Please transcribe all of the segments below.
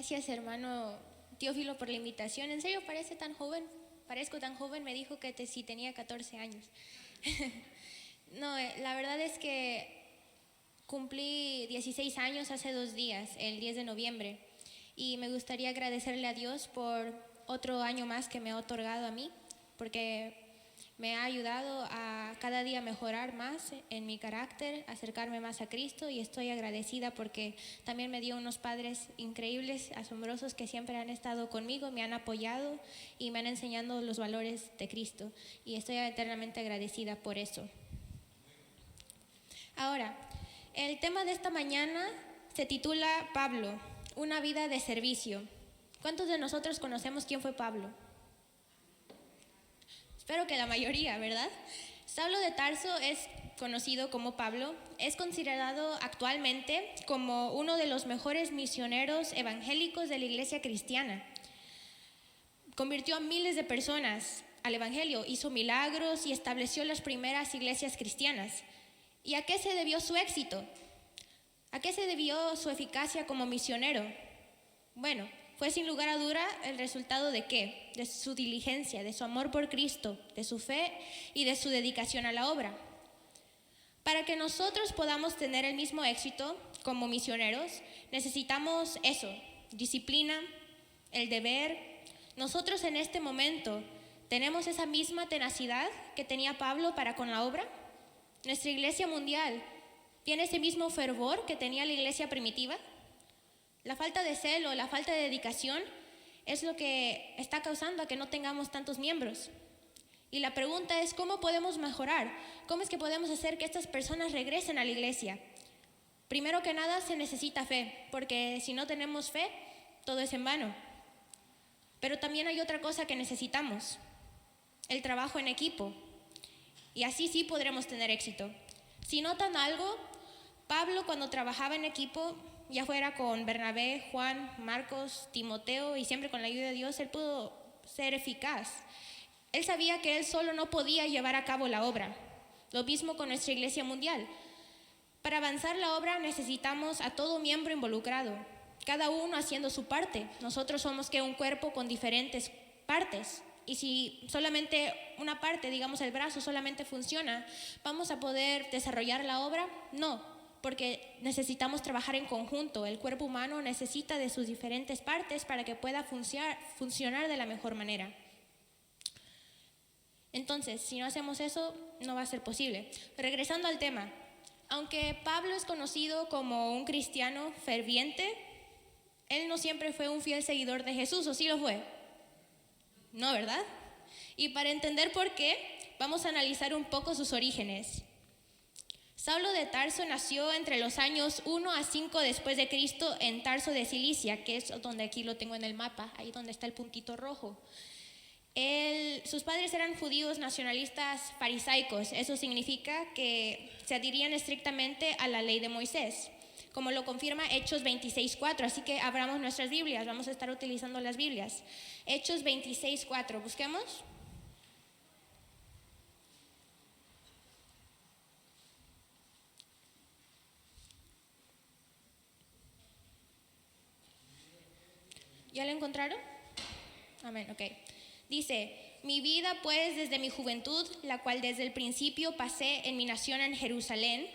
Gracias, hermano Teófilo, por la invitación. En serio, parece tan joven. Parezco tan joven, me dijo que si tenía 14 años. No, la verdad es que cumplí 16 años hace 2 días, el 10 de noviembre. Y me gustaría agradecerle a Dios por otro año más que me ha otorgado a mí, porque me ha ayudado a cada día mejorar más en mi carácter, acercarme más a Cristo, y estoy agradecida porque también me dio unos padres increíbles, asombrosos, que siempre han estado conmigo, me han apoyado y me han enseñado los valores de Cristo, y estoy eternamente agradecida por eso. Ahora, el tema de esta mañana se titula Pablo, una vida de servicio. ¿Cuántos de nosotros conocemos quién fue Pablo? Espero que la mayoría, ¿verdad? Saulo de Tarso es conocido como Pablo, es considerado actualmente como uno de los mejores misioneros evangélicos de la iglesia cristiana. Convirtió a miles de personas al evangelio, hizo milagros y estableció las primeras iglesias cristianas. ¿Y a qué se debió su éxito? ¿A qué se debió su eficacia como misionero? Bueno, fue sin lugar a duda el resultado de ¿qué? De su diligencia, de su amor por Cristo, de su fe y de su dedicación a la obra. Para que nosotros podamos tener el mismo éxito como misioneros, necesitamos eso, disciplina, el deber. Nosotros en este momento tenemos esa misma tenacidad que tenía Pablo para con la obra. Nuestra iglesia mundial tiene ese mismo fervor que tenía la iglesia primitiva. La falta de celo, la falta de dedicación es lo que está causando a que no tengamos tantos miembros. Y la pregunta es, ¿cómo podemos mejorar? ¿Cómo es que podemos hacer que estas personas regresen a la iglesia? Primero que nada se necesita fe, porque si no tenemos fe, todo es en vano. Pero también hay otra cosa que necesitamos, el trabajo en equipo. Y así sí podremos tener éxito. Si notan algo, Pablo, cuando trabajaba en equipo, ya fuera con Bernabé, Juan, Marcos, Timoteo, y siempre con la ayuda de Dios, él pudo ser eficaz. Él sabía que él solo no podía llevar a cabo la obra. Lo mismo con nuestra iglesia mundial. Para avanzar la obra necesitamos a todo miembro involucrado, cada uno haciendo su parte. Nosotros somos un cuerpo con diferentes partes. Y si solamente una parte, digamos el brazo, solamente funciona, ¿vamos a poder desarrollar la obra? No, porque necesitamos trabajar en conjunto. El cuerpo humano necesita de sus diferentes partes para que pueda funcionar de la mejor manera. Entonces, si no hacemos eso, no va a ser posible. Regresando al tema, aunque Pablo es conocido como un cristiano ferviente, él no siempre fue un fiel seguidor de Jesús, ¿o sí lo fue? No, ¿verdad? Y para entender por qué, vamos a analizar un poco sus orígenes. Saulo de Tarso nació entre los años 1 a 5 después de Cristo en Tarso de Cilicia, que es donde aquí lo tengo en el mapa, ahí donde está el puntito rojo. Sus padres eran judíos nacionalistas farisaicos. Eso significa que se adherían estrictamente a la ley de Moisés, como lo confirma Hechos 26:4. Así que abramos nuestras Biblias, vamos a estar utilizando las Biblias. Hechos 26:4, busquemos. ¿Ya lo encontraron? Amén, ok. Dice: mi vida pues desde mi juventud, la cual desde el principio pasé en mi nación en Jerusalén,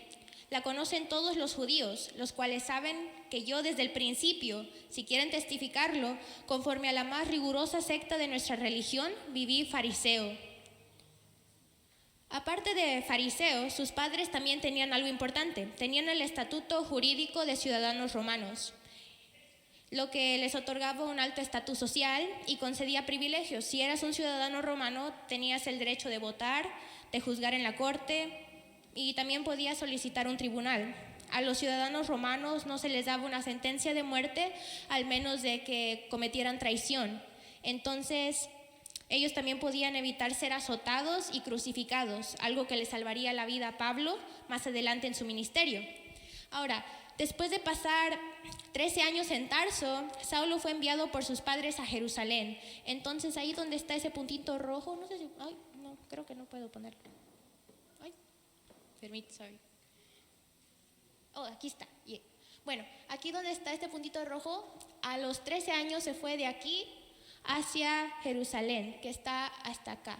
la conocen todos los judíos, los cuales saben que yo desde el principio, si quieren testificarlo, conforme a la más rigurosa secta de nuestra religión, viví fariseo. Aparte de fariseo, sus padres también tenían algo importante. Tenían el estatuto jurídico de ciudadanos romanos, lo que les otorgaba un alto estatus social y concedía privilegios. Si eras un ciudadano romano, tenías el derecho de votar, de juzgar en la corte y también podías solicitar un tribunal. A los ciudadanos romanos no se les daba una sentencia de muerte, al menos de que cometieran traición. Entonces, ellos también podían evitar ser azotados y crucificados, algo que le salvaría la vida a Pablo más adelante en su ministerio. Ahora, después de pasar 13 años en Tarso, Saulo fue enviado por sus padres a Jerusalén. Entonces, ahí donde está ese puntito rojo, no sé si... Ay, no, creo que no puedo ponerlo. Ay, permítame, sorry. Oh, aquí está. Yeah. Bueno, aquí donde está este puntito rojo, a los 13 años se fue de aquí hacia Jerusalén, que está hasta acá.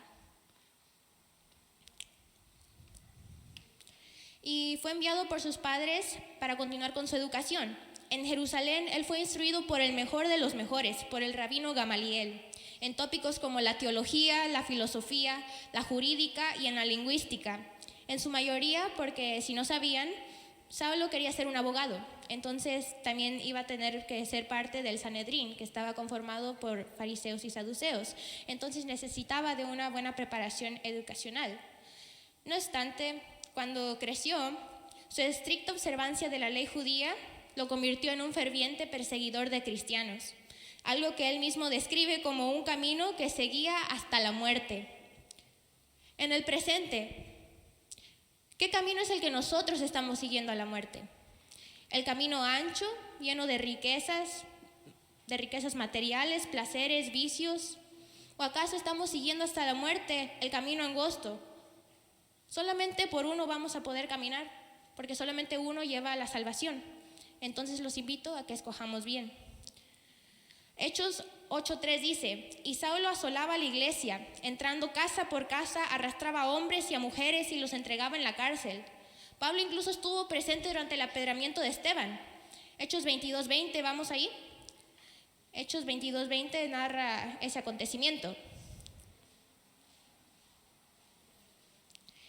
Y fue enviado por sus padres para continuar con su educación. En Jerusalén, él fue instruido por el mejor de los mejores, por el rabino Gamaliel, en tópicos como la teología, la filosofía, la jurídica y en la lingüística. En su mayoría, porque si no sabían, Saulo quería ser un abogado, entonces también iba a tener que ser parte del Sanedrín, que estaba conformado por fariseos y saduceos. Entonces necesitaba de una buena preparación educacional. No obstante, cuando creció, su estricta observancia de la ley judía lo convirtió en un ferviente perseguidor de cristianos, algo que él mismo describe como un camino que seguía hasta la muerte. En el presente, ¿qué camino es el que nosotros estamos siguiendo a la muerte? ¿El camino ancho, lleno de riquezas materiales, placeres, vicios? ¿O acaso estamos siguiendo hasta la muerte el camino angosto? Solamente por uno vamos a poder caminar, porque solamente uno lleva a la salvación. Entonces los invito a que escojamos bien. Hechos 8:3 dice: y Saulo asolaba la iglesia, entrando casa por casa, arrastraba a hombres y a mujeres y los entregaba en la cárcel. Pablo incluso estuvo presente durante el apedreamiento de Esteban. Hechos 22:20, ¿vamos ahí? Hechos 22:20 narra ese acontecimiento.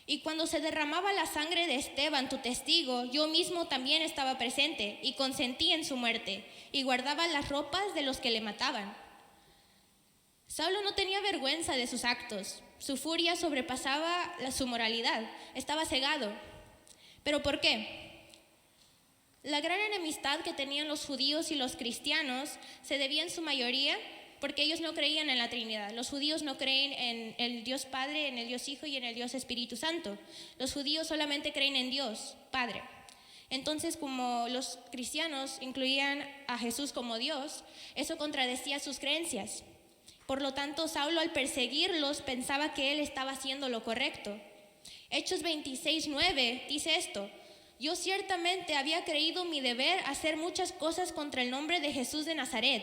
Y cuando se derramaba la sangre de Esteban, tu testigo, yo mismo también estaba presente y consentí en su muerte y guardaba las ropas de los que le mataban. Saulo no tenía vergüenza de sus actos. Su furia sobrepasaba su moralidad. Estaba cegado. ¿Pero por qué? La gran enemistad que tenían los judíos y los cristianos se debía en su mayoría porque ellos no creían en la Trinidad. Los judíos no creen en el Dios Padre, en el Dios Hijo y en el Dios Espíritu Santo. Los judíos solamente creen en Dios Padre. Entonces, como los cristianos incluían a Jesús como Dios, eso contradecía sus creencias. Por lo tanto, Saulo al perseguirlos pensaba que él estaba haciendo lo correcto. Hechos 26:9 dice esto: yo ciertamente había creído mi deber hacer muchas cosas contra el nombre de Jesús de Nazaret,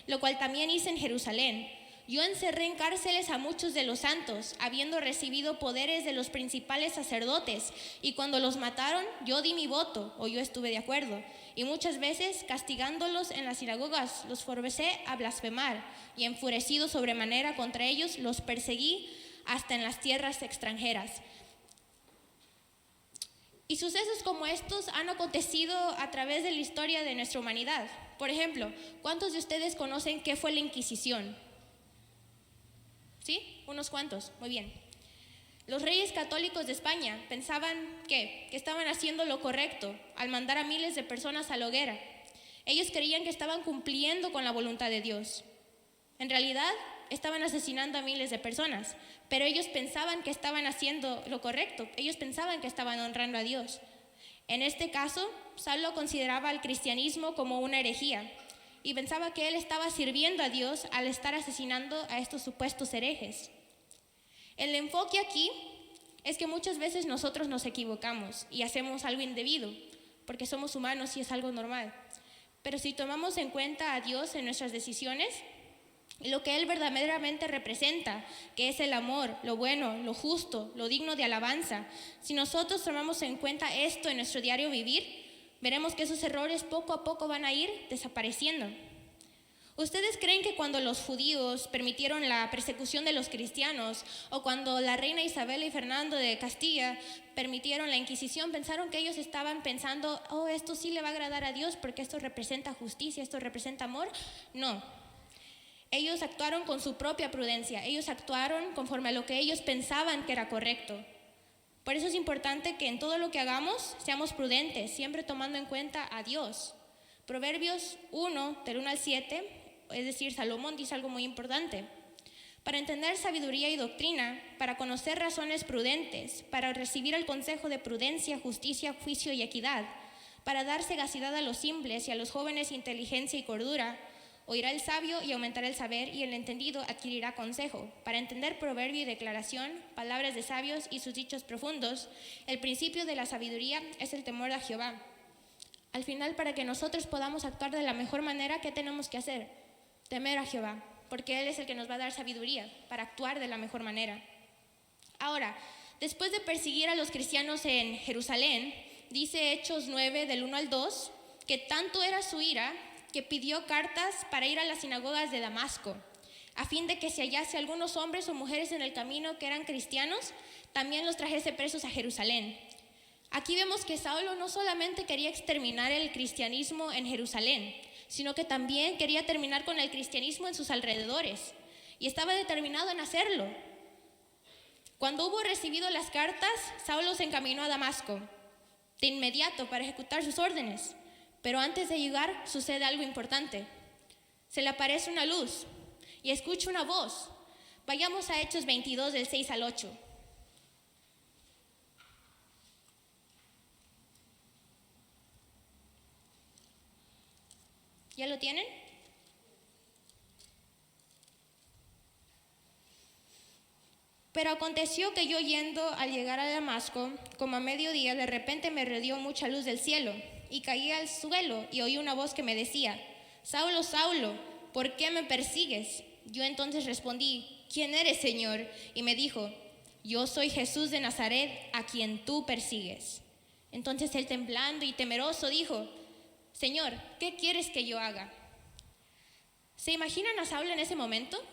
lo cual también hice en Jerusalén. Yo encerré en cárceles a muchos de los santos, habiendo recibido poderes de los principales sacerdotes, y cuando los mataron, yo di mi voto, o yo estuve de acuerdo, y muchas veces, castigándolos en las sinagogas, los forcé a blasfemar, y enfurecido sobremanera contra ellos, los perseguí hasta en las tierras extranjeras. Y sucesos como estos han acontecido a través de la historia de nuestra humanidad. Por ejemplo, ¿cuántos de ustedes conocen qué fue la Inquisición? ¿Sí? Unos cuantos, muy bien. Los reyes católicos de España pensaban que estaban haciendo lo correcto al mandar a miles de personas a la hoguera. Ellos creían que estaban cumpliendo con la voluntad de Dios. En realidad, estaban asesinando a miles de personas, pero ellos pensaban que estaban haciendo lo correcto. Ellos pensaban que estaban honrando a Dios. En este caso, Saulo consideraba al cristianismo como una herejía y pensaba que él estaba sirviendo a Dios al estar asesinando a estos supuestos herejes. El enfoque aquí es que muchas veces nosotros nos equivocamos y hacemos algo indebido, porque somos humanos y es algo normal. Pero si tomamos en cuenta a Dios en nuestras decisiones, lo que Él verdaderamente representa, que es el amor, lo bueno, lo justo, lo digno de alabanza, si nosotros tomamos en cuenta esto en nuestro diario vivir, veremos que esos errores poco a poco van a ir desapareciendo. ¿Ustedes creen que cuando los judíos permitieron la persecución de los cristianos o cuando la reina Isabel y Fernando de Castilla permitieron la Inquisición, pensaron que ellos estaban pensando, oh, esto sí le va a agradar a Dios porque esto representa justicia, esto representa amor? No. Ellos actuaron con su propia prudencia, ellos actuaron conforme a lo que ellos pensaban que era correcto. Por eso es importante que en todo lo que hagamos seamos prudentes, siempre tomando en cuenta a Dios. Proverbios 1, del 1 al 7, es decir, Salomón dice algo muy importante. Para entender sabiduría y doctrina, para conocer razones prudentes, para recibir el consejo de prudencia, justicia, juicio y equidad, para dar sagacidad a los simples y a los jóvenes inteligencia y cordura, oirá el sabio y aumentará el saber, y el entendido adquirirá consejo. Para entender proverbio y declaración, palabras de sabios y sus dichos profundos, el principio de la sabiduría es el temor a Jehová. Al final, para que nosotros podamos actuar de la mejor manera, ¿qué tenemos que hacer? Temer a Jehová, porque Él es el que nos va a dar sabiduría para actuar de la mejor manera. Ahora, después de perseguir a los cristianos en Jerusalén, dice Hechos 9, del 1 al 2, que tanto era su ira que pidió cartas para ir a las sinagogas de Damasco, a fin de que si hallase algunos hombres o mujeres en el camino que eran cristianos, también los trajese presos a Jerusalén. Aquí vemos que Saulo no solamente quería exterminar el cristianismo en Jerusalén, sino que también quería terminar con el cristianismo en sus alrededores, y estaba determinado en hacerlo. Cuando hubo recibido las cartas, Saulo se encaminó a Damasco de inmediato para ejecutar sus órdenes, pero antes de llegar sucede algo importante. Se le aparece una luz y escucha una voz. Vayamos a Hechos 22, del 6 al 8. ¿Ya lo tienen? Pero aconteció que yo yendo al llegar a Damasco, como a mediodía, de repente me rodeó mucha luz del cielo, y caí al suelo y oí una voz que me decía: Saulo, Saulo, ¿por qué me persigues? Yo entonces respondí: ¿Quién eres, Señor? Y me dijo: Yo soy Jesús de Nazaret, a quien tú persigues. Entonces él, temblando y temeroso, dijo: Señor, ¿qué quieres que yo haga? ¿Se imaginan a Saulo en ese momento?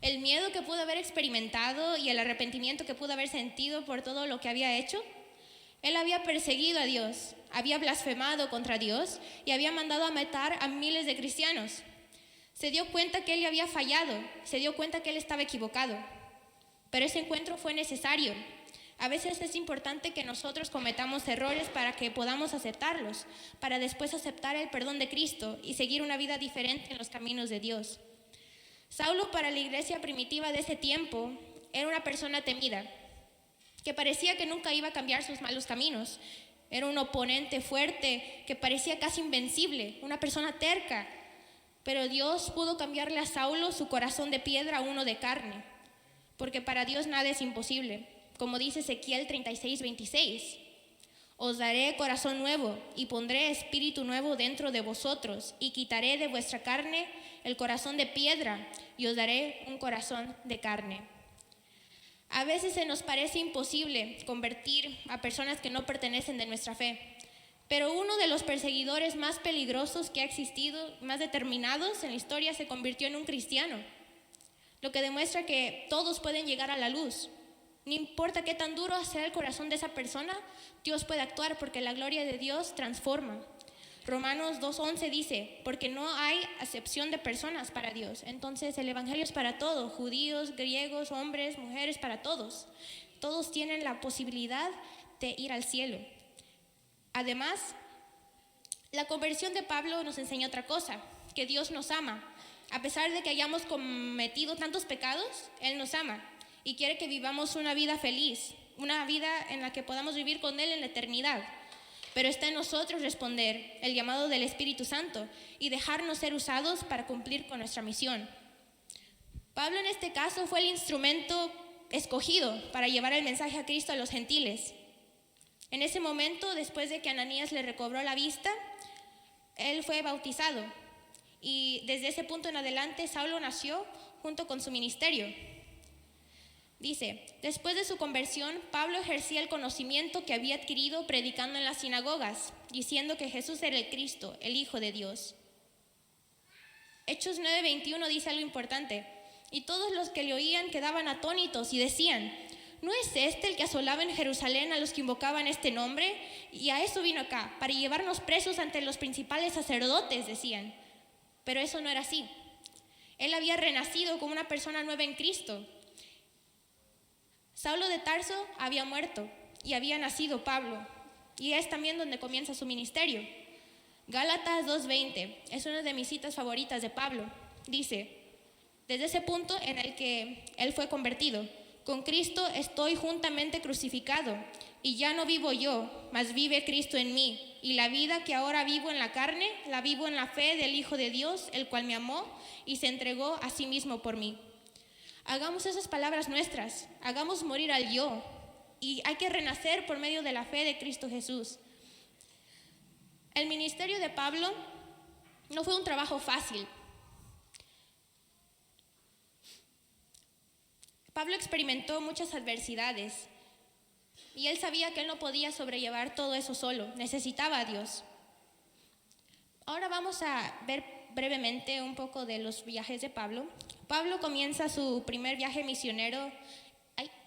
El miedo que pudo haber experimentado y el arrepentimiento que pudo haber sentido por todo lo que había hecho. Él había perseguido a Dios, había blasfemado contra Dios y había mandado a matar a miles de cristianos. Se dio cuenta que él había fallado, se dio cuenta que él estaba equivocado. Pero ese encuentro fue necesario. A veces es importante que nosotros cometamos errores para que podamos aceptarlos, para después aceptar el perdón de Cristo y seguir una vida diferente en los caminos de Dios. Saulo, para la iglesia primitiva de ese tiempo, era una persona temida, que parecía que nunca iba a cambiar sus malos caminos. Era un oponente fuerte que parecía casi invencible, una persona terca. Pero Dios pudo cambiarle a Saulo su corazón de piedra a uno de carne, porque para Dios nada es imposible. Como dice Ezequiel 36, 26, os daré corazón nuevo y pondré espíritu nuevo dentro de vosotros y quitaré de vuestra carne el corazón de piedra y os daré un corazón de carne. A veces se nos parece imposible convertir a personas que no pertenecen de nuestra fe, pero uno de los perseguidores más peligrosos que ha existido, más determinados en la historia, se convirtió en un cristiano, lo que demuestra que todos pueden llegar a la luz. No importa qué tan duro sea el corazón de esa persona, Dios puede actuar porque la gloria de Dios transforma. Romanos 2:11 dice: porque no hay acepción de personas para Dios. Entonces el evangelio es para todos, judíos, griegos, hombres, mujeres, para todos. Todos tienen la posibilidad de ir al cielo. Además, la conversión de Pablo nos enseña otra cosa, que Dios nos ama. A pesar de que hayamos cometido tantos pecados, Él nos ama y quiere que vivamos una vida feliz, una vida en la que podamos vivir con Él en la eternidad. Pero está en nosotros responder el llamado del Espíritu Santo y dejarnos ser usados para cumplir con nuestra misión. Pablo en este caso fue el instrumento escogido para llevar el mensaje a Cristo a los gentiles. En ese momento, después de que Ananías le recobró la vista, él fue bautizado y desde ese punto en adelante Saulo nació junto con su ministerio. Dice: después de su conversión, Pablo ejercía el conocimiento que había adquirido predicando en las sinagogas, diciendo que Jesús era el Cristo, el Hijo de Dios. Hechos 9:21 dice algo importante: y todos los que le oían quedaban atónitos y decían: ¿no es este el que asolaba en Jerusalén a los que invocaban este nombre? Y a eso vino acá, para llevarnos presos ante los principales sacerdotes, decían. Pero eso no era así. Él había renacido como una persona nueva en Cristo. Saulo de Tarso había muerto y había nacido Pablo, y es también donde comienza su ministerio. Gálatas 2:20 es una de mis citas favoritas de Pablo. Dice: desde ese punto en el que él fue convertido, con Cristo estoy juntamente crucificado, y ya no vivo yo, mas vive Cristo en mí, y la vida que ahora vivo en la carne, la vivo en la fe del Hijo de Dios, el cual me amó y se entregó a sí mismo por mí. Hagamos esas palabras nuestras, hagamos morir al yo, y hay que renacer por medio de la fe de Cristo Jesús. El ministerio de Pablo no fue un trabajo fácil. Pablo experimentó muchas adversidades y él sabía que él no podía sobrellevar todo eso solo, necesitaba a Dios. Ahora vamos a ver brevemente un poco de los viajes de Pablo. Pablo comienza su primer viaje misionero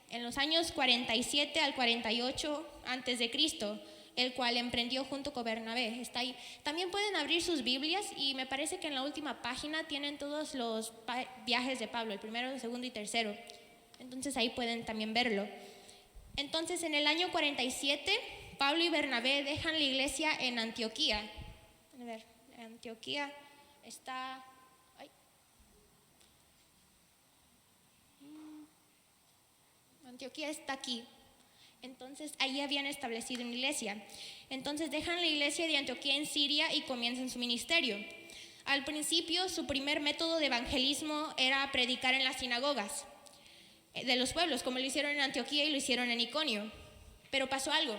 en los años 47 al 48 antes de Cristo, el cual emprendió junto con Bernabé. Está ahí. También pueden abrir sus Biblias y me parece que en la última página tienen todos los viajes de Pablo, el primero, el segundo y tercero. Entonces ahí pueden también verlo. Entonces en el año 47, Pablo y Bernabé dejan la iglesia en Antioquía. A ver, Antioquía está... Antioquía está aquí. Entonces ahí habían establecido una iglesia. Entonces dejan la iglesia de Antioquía en Siria y comienzan su ministerio. Al principio su primer método de evangelismo era predicar en las sinagogas de los pueblos, como lo hicieron en Antioquía y lo hicieron en Iconio. Pero pasó algo,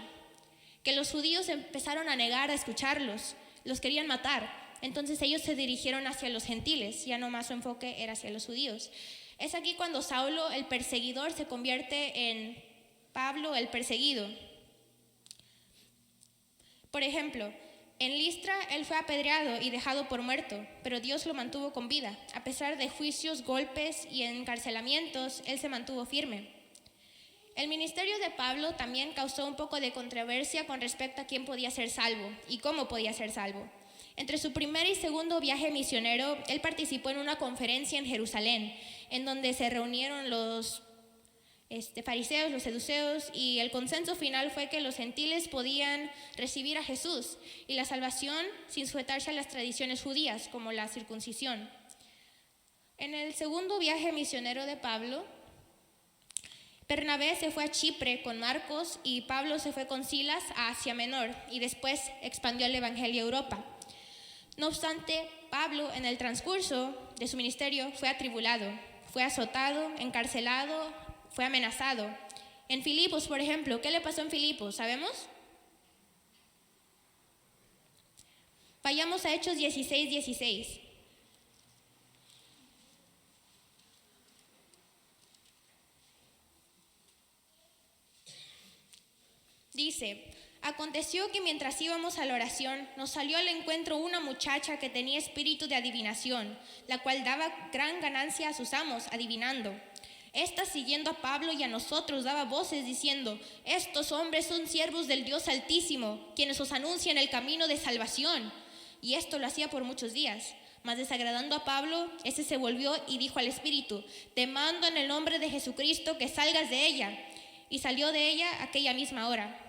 que los judíos empezaron a negar a escucharlos, los querían matar. Entonces ellos se dirigieron hacia los gentiles, ya no más su enfoque era hacia los judíos. Es aquí cuando Saulo, el perseguidor, se convierte en Pablo, el perseguido. Por ejemplo, en Listra él fue apedreado y dejado por muerto, pero Dios lo mantuvo con vida. A pesar de juicios, golpes y encarcelamientos, él se mantuvo firme. El ministerio de Pablo también causó un poco de controversia con respecto a quién podía ser salvo y cómo podía ser salvo. Entre su primer y segundo viaje misionero, él participó en una conferencia en Jerusalén, en donde se reunieron los fariseos, los saduceos, y el consenso final fue que los gentiles podían recibir a Jesús y la salvación sin sujetarse a las tradiciones judías, como la circuncisión. En el segundo viaje misionero de Pablo, Bernabé se fue a Chipre con Marcos y Pablo se fue con Silas a Asia Menor y después expandió el evangelio a Europa. No obstante, Pablo en el transcurso de su ministerio fue atribulado, fue azotado, encarcelado, fue amenazado. En Filipos, por ejemplo, ¿qué le pasó en Filipos? ¿Sabemos? Vayamos a Hechos 16:16. Dice: aconteció que mientras íbamos a la oración, nos salió al encuentro una muchacha que tenía espíritu de adivinación, la cual daba gran ganancia a sus amos, adivinando. Esta, siguiendo a Pablo y a nosotros, daba voces diciendo: estos hombres son siervos del Dios Altísimo, quienes os anuncian el camino de salvación. Y esto lo hacía por muchos días. Mas desagradando a Pablo, ese se volvió y dijo al espíritu: te mando en el nombre de Jesucristo que salgas de ella. Y salió de ella aquella misma hora.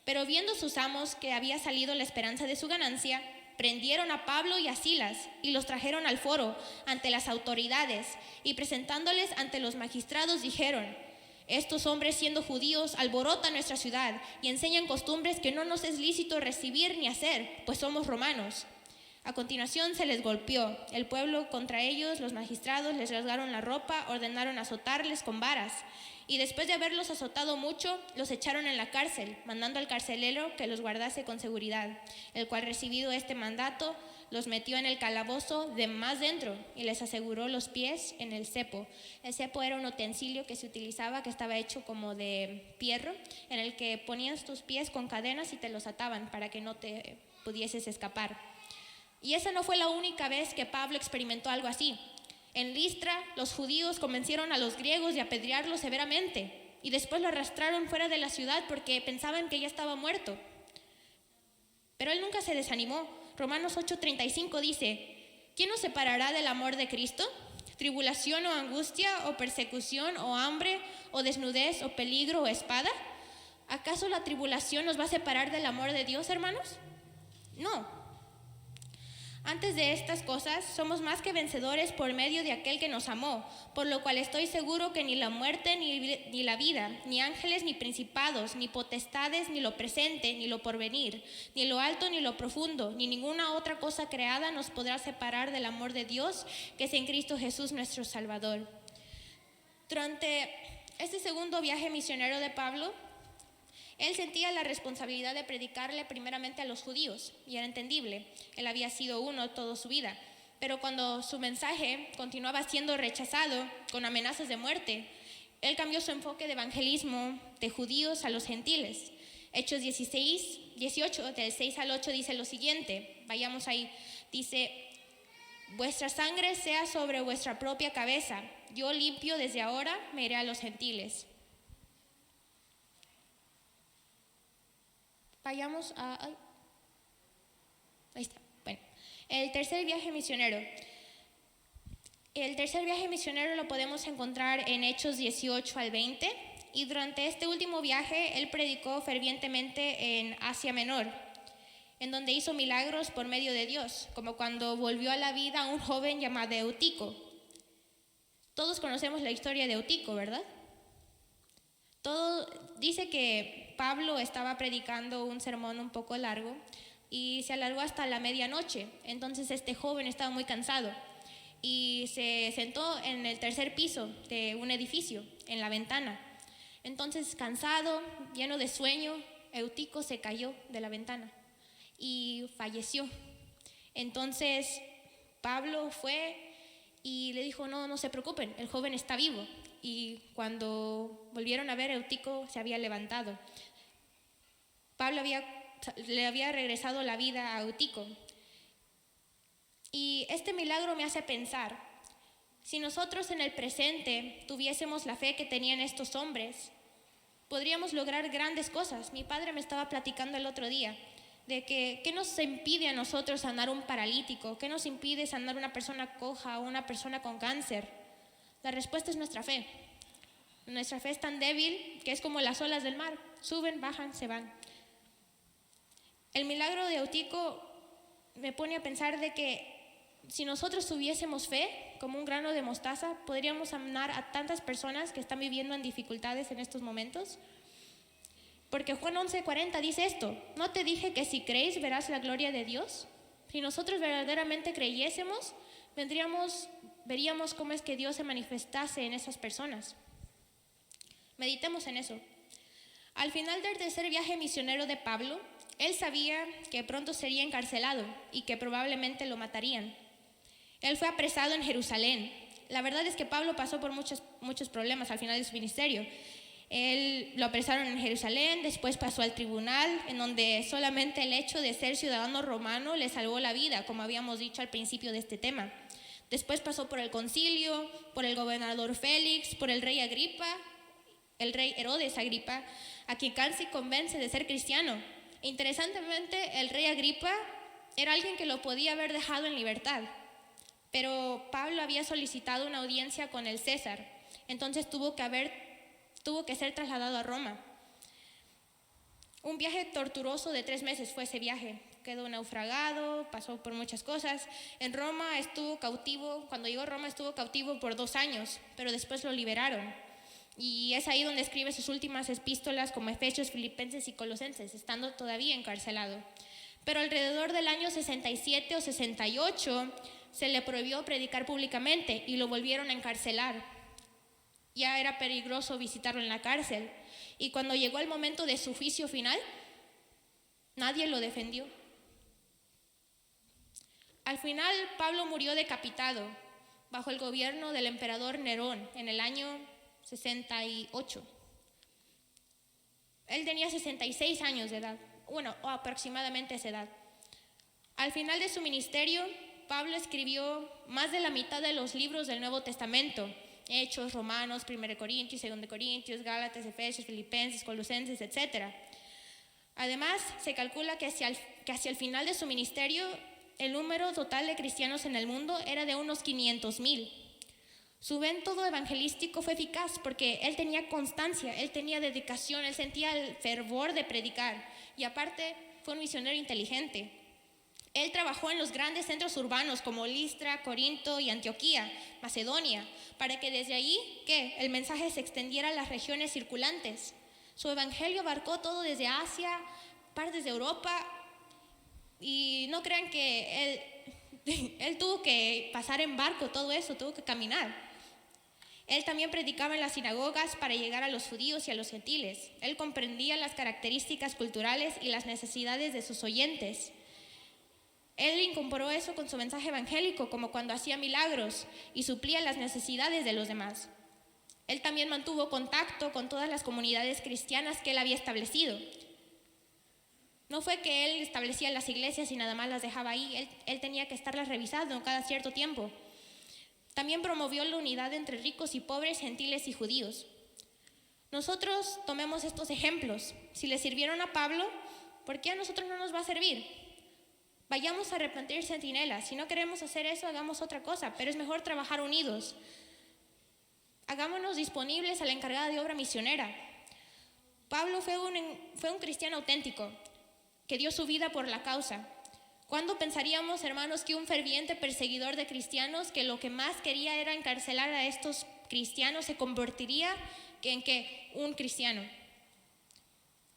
Pero viendo sus amos que había salido la esperanza de su ganancia, prendieron a Pablo y a Silas y los trajeron al foro ante las autoridades, y presentándoles ante los magistrados dijeron: estos hombres, siendo judíos, alborotan nuestra ciudad y enseñan costumbres que no nos es lícito recibir ni hacer, pues somos romanos. A continuación se les golpeó el pueblo contra ellos, los magistrados les rasgaron la ropa, ordenaron azotarles con varas, y después de haberlos azotado mucho, los echaron en la cárcel, mandando al carcelero que los guardase con seguridad, el cual, recibido este mandato, los metió en el calabozo de más dentro y les aseguró los pies en el cepo. El cepo era un utensilio que se utilizaba, que estaba hecho como de hierro, en el que ponías tus pies con cadenas y te los ataban para que no te pudieses escapar. Y esa no fue la única vez que Pablo experimentó algo así. En Listra, los judíos convencieron a los griegos de apedrearlo severamente y después lo arrastraron fuera de la ciudad porque pensaban que ya estaba muerto. Pero él nunca se desanimó. Romanos 8:35 dice: ¿quién nos separará del amor de Cristo? ¿Tribulación o angustia o persecución o hambre o desnudez o peligro o espada? ¿Acaso la tribulación nos va a separar del amor de Dios, hermanos? No. Antes de estas cosas, somos más que vencedores por medio de aquel que nos amó, por lo cual estoy seguro que ni la muerte, ni la vida, ni ángeles, ni principados, ni potestades, ni lo presente, ni lo porvenir, ni lo alto, ni lo profundo, ni ninguna otra cosa creada nos podrá separar del amor de Dios, que es en Cristo Jesús nuestro Salvador. Durante este segundo viaje misionero de Pablo, Él sentía la responsabilidad de predicarle primeramente a los judíos, y era entendible. Él había sido uno toda su vida. Pero cuando su mensaje continuaba siendo rechazado con amenazas de muerte, él cambió su enfoque de evangelismo de judíos a los gentiles. Hechos 18, del 6 al 8 dice lo siguiente. Vayamos ahí. Dice: vuestra sangre sea sobre vuestra propia cabeza. Yo limpio desde ahora, me iré a los gentiles. Vayamos a... Ahí está. Bueno, el tercer viaje misionero. El tercer viaje misionero lo podemos encontrar en Hechos 18 al 20. Y durante este último viaje, él predicó fervientemente en Asia Menor, en donde hizo milagros por medio de Dios, como cuando volvió a la vida a un joven llamado Eutico. Todos conocemos la historia de Eutico, ¿verdad? Dice que Pablo estaba predicando un sermón un poco largo y se alargó hasta la medianoche. Entonces este joven estaba muy cansado y se sentó en el tercer piso de un edificio, en la ventana. Entonces, cansado, lleno de sueño, Eutico se cayó de la ventana y falleció. Entonces Pablo fue y le dijo: no se preocupen, el joven está vivo. Y cuando volvieron a ver, Eutico se había levantado. Pablo le había regresado la vida a Eutico. Y este milagro me hace pensar, si nosotros en el presente tuviésemos la fe que tenían estos hombres, podríamos lograr grandes cosas. Mi padre me estaba platicando el otro día de que ¿qué nos impide a nosotros sanar un paralítico? ¿Qué nos impide sanar una persona coja o una persona con cáncer? La respuesta es nuestra fe. Nuestra fe es tan débil que es como las olas del mar. Suben, bajan, se van. El milagro de Eutico me pone a pensar de que si nosotros tuviésemos fe, como un grano de mostaza, podríamos sanar a tantas personas que están viviendo en dificultades en estos momentos. Porque Juan 11:40 dice esto: ¿no te dije que si creéis verás la gloria de Dios? Si nosotros verdaderamente creyésemos, veríamos cómo es que Dios se manifestase en esas personas. Meditemos en eso. Al final del tercer viaje misionero de Pablo, él sabía que pronto sería encarcelado y que probablemente lo matarían. Él fue apresado en Jerusalén. La verdad es que Pablo pasó por muchos problemas al final de su ministerio. Él lo apresaron en Jerusalén, después pasó al tribunal, en donde solamente el hecho de ser ciudadano romano le salvó la vida, como habíamos dicho al principio de este tema. Después pasó por el concilio, por el gobernador Félix, por el rey Herodes Agripa, a quien casi convence de ser cristiano. Interesantemente, el rey Agripa era alguien que lo podía haber dejado en libertad, pero Pablo había solicitado una audiencia con el César, entonces tuvo que ser trasladado a Roma. Un viaje torturoso de 3 meses fue ese viaje. Quedó naufragado, pasó por muchas cosas. En Roma estuvo cautivo, cuando llegó a Roma estuvo cautivo por 2 años, pero después lo liberaron. Y es ahí donde escribe sus últimas epístolas como Efesios, Filipenses y Colosenses, estando todavía encarcelado. Pero alrededor del año 67 o 68 se le prohibió predicar públicamente y lo volvieron a encarcelar. Ya era peligroso visitarlo en la cárcel. Y cuando llegó el momento de su juicio final, nadie lo defendió. Al final, Pablo murió decapitado bajo el gobierno del emperador Nerón en el año 68. Él tenía 66 años de edad, o aproximadamente esa edad. Al final de su ministerio, Pablo escribió más de la mitad de los libros del Nuevo Testamento: Hechos, Romanos, 1 Corintios, 2 Corintios, Gálatas, Efesios, Filipenses, Colosenses, etc. Además, se calcula que hacia el final de su ministerio, el número total de cristianos en el mundo era de unos 500,000. Su método evangelístico fue eficaz porque él tenía constancia, él tenía dedicación, él sentía el fervor de predicar, y aparte fue un misionero inteligente. Él trabajó en los grandes centros urbanos como Listra, Corinto y Antioquía, Macedonia, para que desde allí el mensaje se extendiera a las regiones circundantes. Su evangelio abarcó todo desde Asia, partes de Europa, y no crean que él tuvo que pasar en barco todo eso, tuvo que caminar. Él también predicaba en las sinagogas para llegar a los judíos y a los gentiles. Él comprendía las características culturales y las necesidades de sus oyentes. Él incorporó eso con su mensaje evangélico, como cuando hacía milagros y suplía las necesidades de los demás. Él también mantuvo contacto con todas las comunidades cristianas que él había establecido. No fue que él establecía las iglesias y nada más las dejaba ahí, él tenía que estarlas revisando cada cierto tiempo. También promovió la unidad entre ricos y pobres, gentiles y judíos. Nosotros tomemos estos ejemplos. Si le sirvieron a Pablo, ¿por qué a nosotros no nos va a servir? Vayamos a replantear centinelas. Si no queremos hacer eso, hagamos otra cosa, pero es mejor trabajar unidos. Hagámonos disponibles a la encargada de obra misionera. Pablo fue un cristiano auténtico, que dio su vida por la causa. ¿Cuándo pensaríamos, hermanos, que un ferviente perseguidor de cristianos, que lo que más quería era encarcelar a estos cristianos, se convertiría en un cristiano?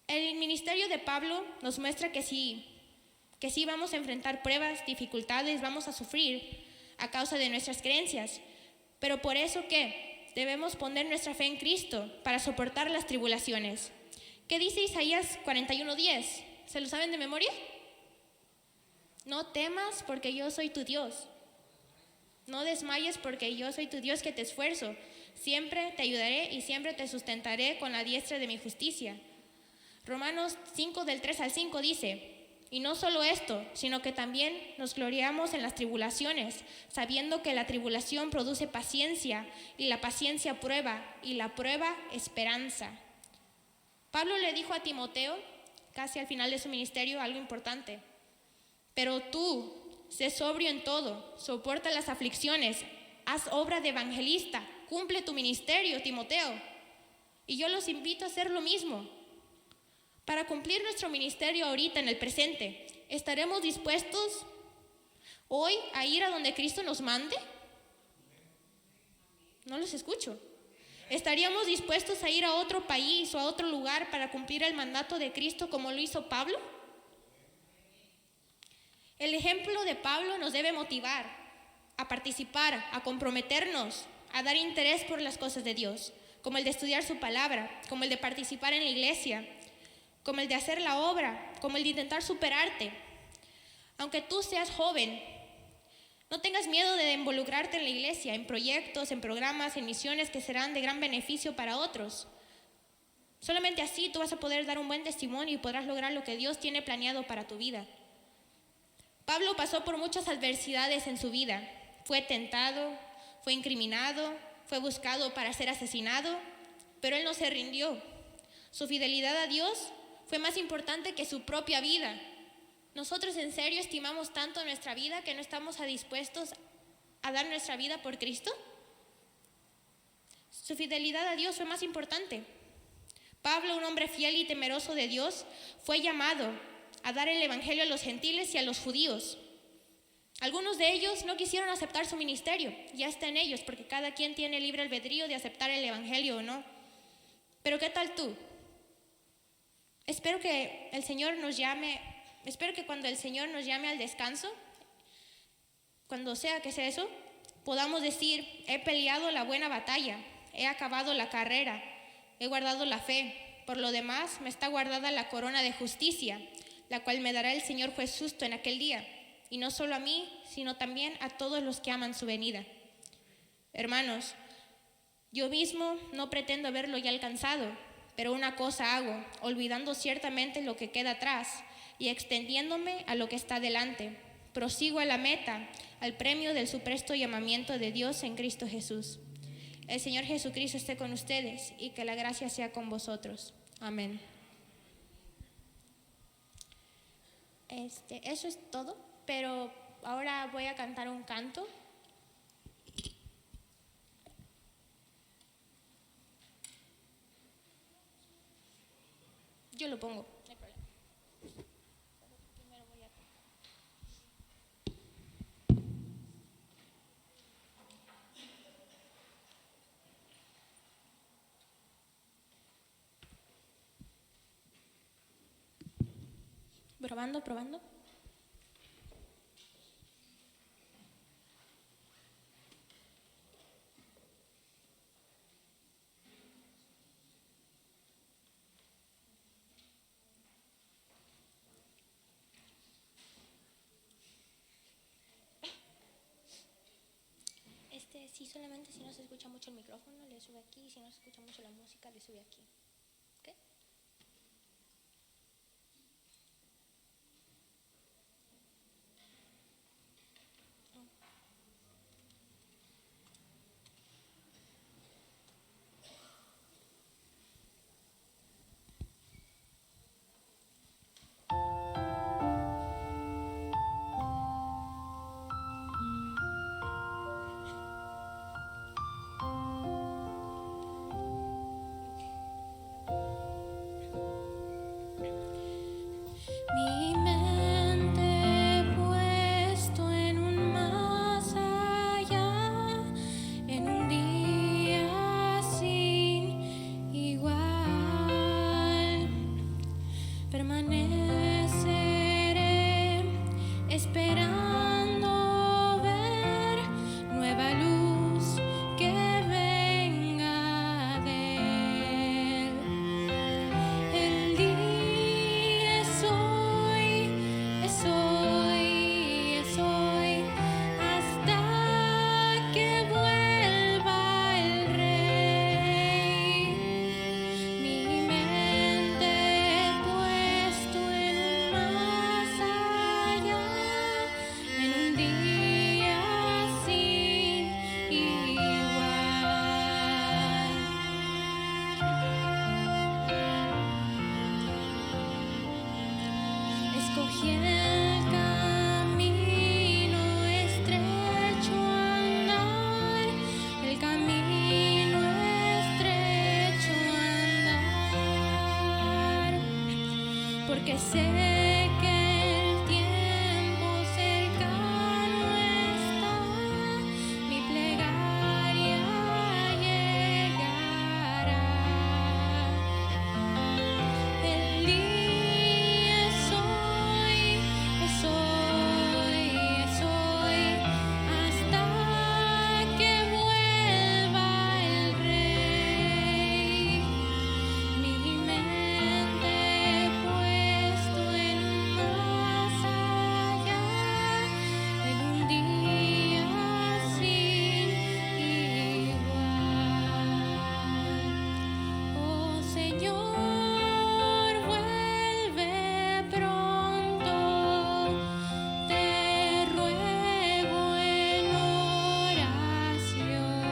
El ministerio de Pablo nos muestra que sí vamos a enfrentar pruebas, dificultades, vamos a sufrir a causa de nuestras creencias. Pero por eso, ¿qué? Debemos poner nuestra fe en Cristo para soportar las tribulaciones. ¿Qué dice Isaías 41:10? ¿Se lo saben de memoria? No temas porque yo soy tu Dios. No desmayes porque yo soy tu Dios que te esfuerzo. Siempre te ayudaré y siempre te sustentaré con la diestra de mi justicia. Romanos 5 del 3 al 5 dice: y no solo esto, sino que también nos gloriamos en las tribulaciones, sabiendo que la tribulación produce paciencia, y la paciencia prueba, y la prueba esperanza. Pablo le dijo a Timoteo, casi al final de su ministerio, algo importante. Pero tú, sé sobrio en todo, soporta las aflicciones, haz obra de evangelista, cumple tu ministerio, Timoteo. Y yo los invito a hacer lo mismo. Para cumplir nuestro ministerio ahorita, en el presente, ¿estaremos dispuestos hoy a ir a donde Cristo nos mande? No los escucho. ¿Estaríamos dispuestos a ir a otro país o a otro lugar para cumplir el mandato de Cristo como lo hizo Pablo? El ejemplo de Pablo nos debe motivar a participar, a comprometernos, a dar interés por las cosas de Dios, como el de estudiar su palabra, como el de participar en la iglesia, como el de hacer la obra, como el de intentar superarte. Aunque tú seas joven, no tengas miedo de involucrarte en la iglesia, en proyectos, en programas, en misiones que serán de gran beneficio para otros. Solamente así tú vas a poder dar un buen testimonio y podrás lograr lo que Dios tiene planeado para tu vida. Pablo pasó por muchas adversidades en su vida. Fue tentado, fue incriminado, fue buscado para ser asesinado, pero él no se rindió. Su fidelidad a Dios fue más importante que su propia vida. ¿Nosotros en serio estimamos tanto nuestra vida que no estamos dispuestos a dar nuestra vida por Cristo? Su fidelidad a Dios fue más importante. Pablo, un hombre fiel y temeroso de Dios, fue llamado a dar el evangelio a los gentiles y a los judíos. Algunos de ellos no quisieron aceptar su ministerio, ya está en ellos, porque cada quien tiene libre albedrío de aceptar el evangelio o no. Pero ¿qué tal tú? Espero que cuando el Señor nos llame al descanso, cuando sea que sea eso, podamos decir: he peleado la buena batalla, he acabado la carrera, he guardado la fe. Por lo demás, me está guardada la corona de justicia, la cual me dará el Señor juez justo en aquel día, y no solo a mí, sino también a todos los que aman su venida. Hermanos, yo mismo no pretendo haberlo ya alcanzado, pero una cosa hago, olvidando ciertamente lo que queda atrás y extendiéndome a lo que está delante. Prosigo a la meta, al premio del supuesto llamamiento de Dios en Cristo Jesús. El Señor Jesucristo esté con ustedes y que la gracia sea con vosotros. Amén. Eso es todo, pero ahora voy a cantar un canto. Yo lo pongo, no hay problema. Primero voy a... Probando. Sí, solamente si no se escucha mucho el micrófono, le sube aquí. Si no se escucha mucho la música, le sube aquí. ¿Ok? Mi mente puesto en un más allá, en un día sin igual, permaneceré esperando ver nueva luz que venga de él. El día es hoy, es hoy, es hoy, hasta que vuelva el Rey. Mi mente puesto en un más allá, en un día sin igual. Escogí el camino estrecho andar, el camino estrecho andar, porque sé que el tiempo cercano está, mi plegaria llegará. El día es hoy, es hoy, es hoy, hasta que vuelva el Rey. Mi mente puesto en un más allá, en un día sin igual. Oh Señor, vuelve pronto, te ruego en oración.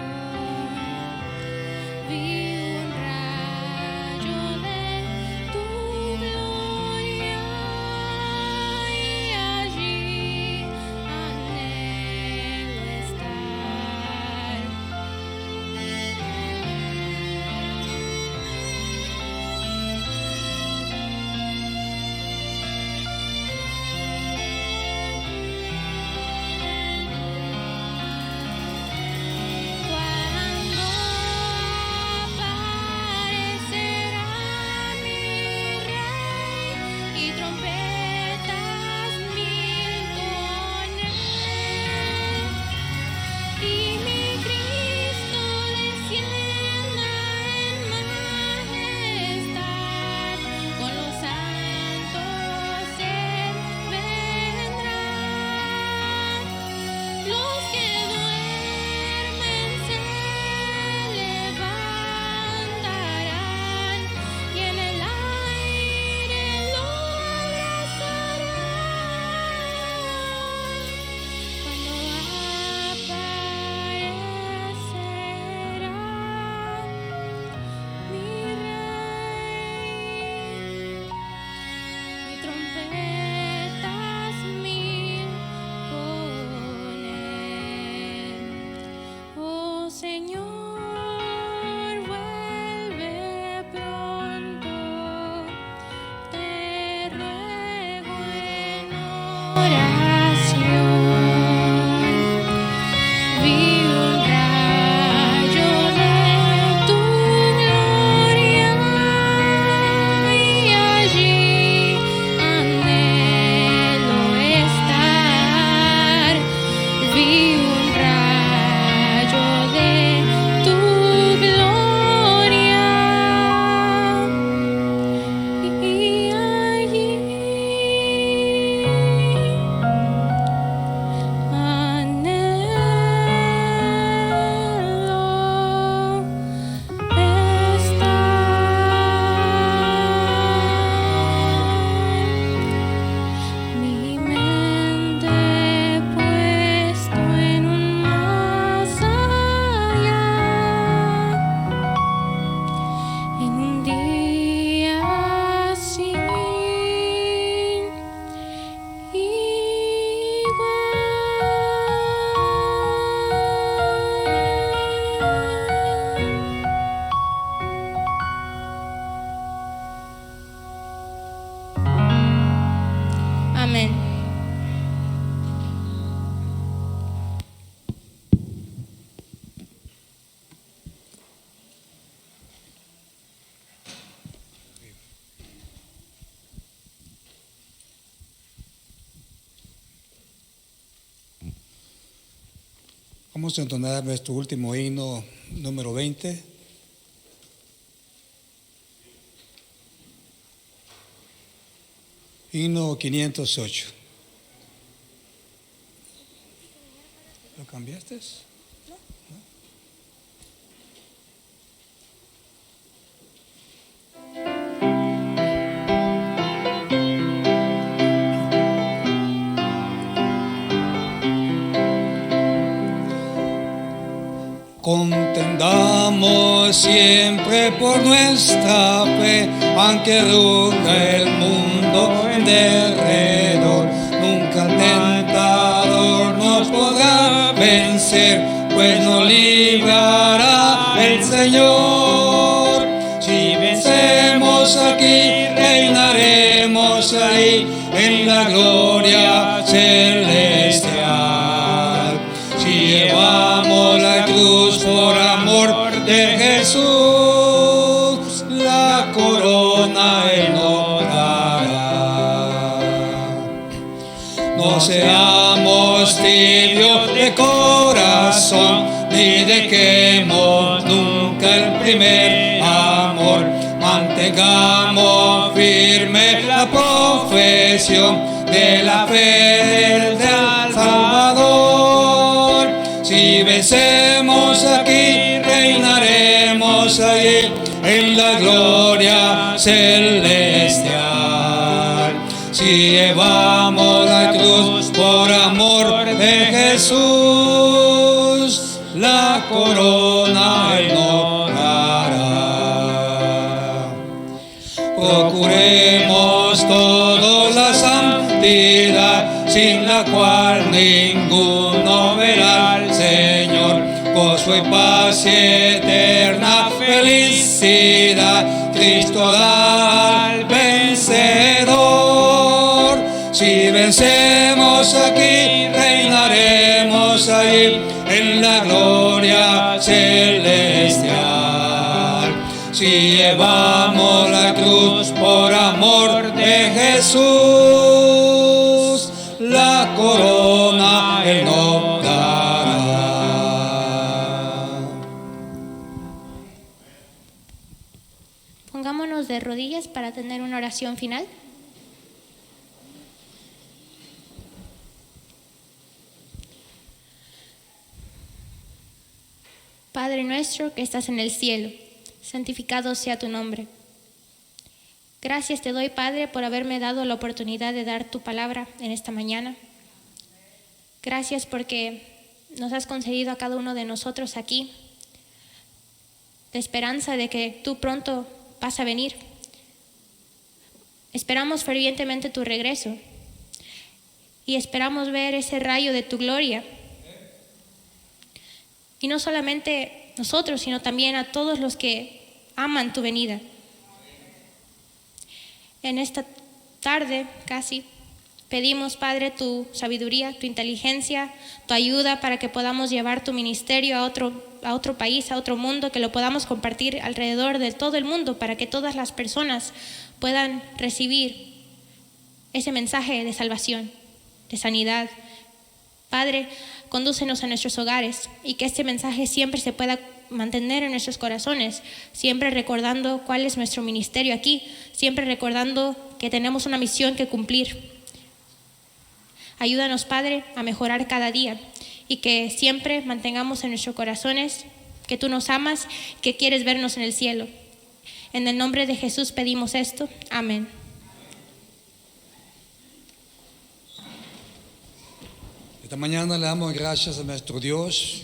Vi un rayo de tu gloria y allí anhelo estar. Cuando aparecerá mi Rey y trompetas mil con él, y mi Cristo descienda en majestad, con los santos él vendrá. Los que duermen se levantarán y en el aire lo abrazarán. Cuando aparecerá mi Rey y trompetas mil con él. Oh Señor, vuelve pronto, te ruego en oración. Vi un rayo de tu gloria y allí anhelo estar. Vi un rayo de Vamos a entonar nuestro último himno, número 20. Himno 508. ¿Lo cambiaste? No. Contendamos siempre por nuestra fe, aunque ruja el mundo en derredor. Nunca el tentador nos podrá vencer, pues nos librará el Señor. Si vencemos aquí, reinaremos ahí en la gloria celestial. Si llevamos la cruz por amor de Jesús, la corona Él nos dará. No seamos tibios de corazón, ni dejemos nunca el primer amor. Mantengamos firme la profesión de la fe del Salvador. Si vencemos aquí, reinaremos allí en la gloria celestial. Si llevamos la cruz por amor de Jesús, la corona Él nos dará. Procuremos todos la santidad, sin la cual ninguno verá al Señor. Gozo y paz y eterna felicidad Cristo da al vencedor. Si vencemos aquí, reinaremos allí en la gloria celestial. Si llevamos la cruz por amor de Jesús, la corona Él nos dará. Pongámonos de rodillas para tener una oración final. Padre nuestro que estás en el cielo, santificado sea tu nombre. Gracias te doy, Padre, por haberme dado la oportunidad de dar tu palabra en esta mañana. Gracias porque nos has concedido a cada uno de nosotros aquí la esperanza de que tú pronto vas a venir. Esperamos fervientemente tu regreso y esperamos ver ese rayo de tu gloria. Y no solamente nosotros, sino también a todos los que aman tu venida. En esta tarde casi pedimos, Padre, tu sabiduría, tu inteligencia, tu ayuda para que podamos llevar tu ministerio a otro país, a otro mundo, que lo podamos compartir alrededor de todo el mundo para que todas las personas puedan recibir ese mensaje de salvación, de sanidad. Padre, condúcenos a nuestros hogares y que este mensaje siempre se pueda mantener en nuestros corazones, siempre recordando cuál es nuestro ministerio aquí, siempre recordando que tenemos una misión que cumplir. Ayúdanos, Padre, a mejorar cada día y que siempre mantengamos en nuestros corazones que tú nos amas, que quieres vernos en el cielo. En el nombre de Jesús pedimos esto. Amén. Esta mañana le damos gracias a nuestro Dios